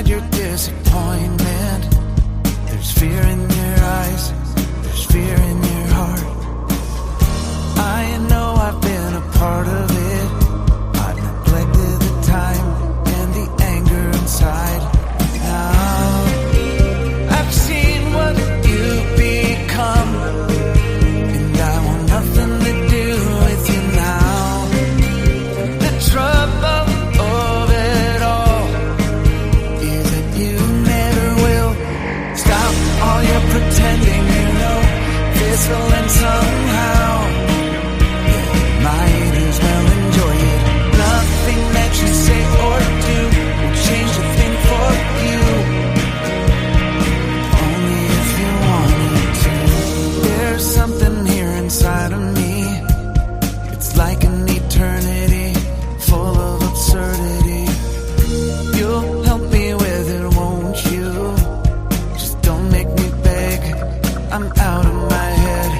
hide your disappointment. There's fear in your eyes, there's fear in your heart. I know I've been a part of it. I've neglected the time and the anger inside. Now I've seen what you've become, and I want nothing to do with you now. The trouble of it all is that you never will stop all your pretending. You know this will end somehow. Yeah, might as well enjoy it. Nothing that you say or do will change a thing for you. Only if you wanted to. There's something here inside of me. It's like an eternity full of absurdity. You'll help me with it, won't you? Just don't make me beg. I'm out of my head.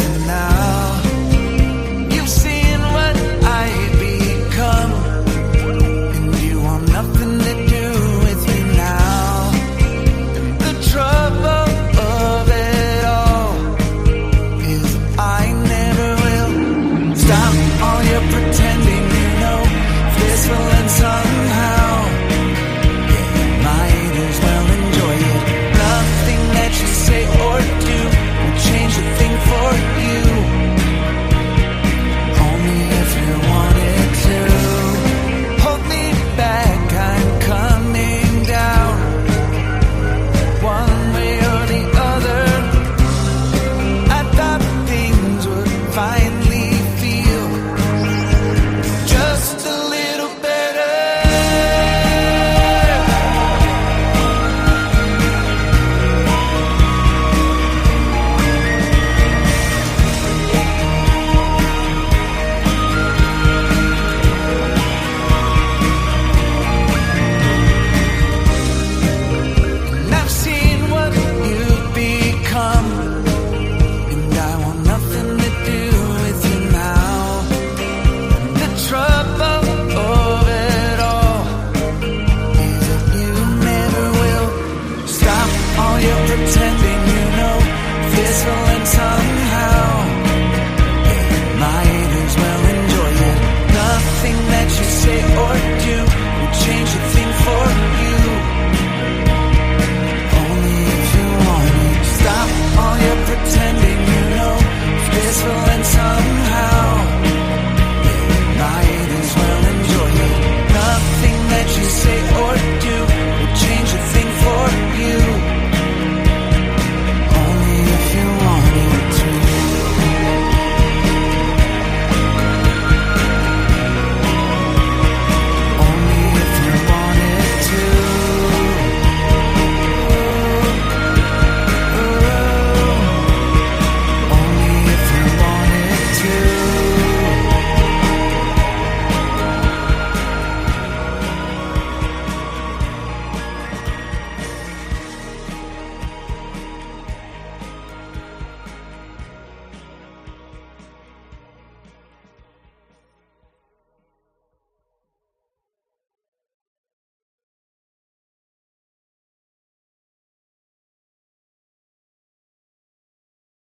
And now you've seen what I become, and you want nothing to do with me now. The trouble of it all is I never will stop all your pretending. You know this will end somehow. Yeah, you might as well enjoy it. Nothing that you say or do will change a thing for you. Only if you wanted to. Hold me back, I'm coming down. One way or the other, I thought things would finally feel just a little better. And I've seen what you've become, and I want nothing to do with you now. The trouble of it all is that you never will stop all your pretending.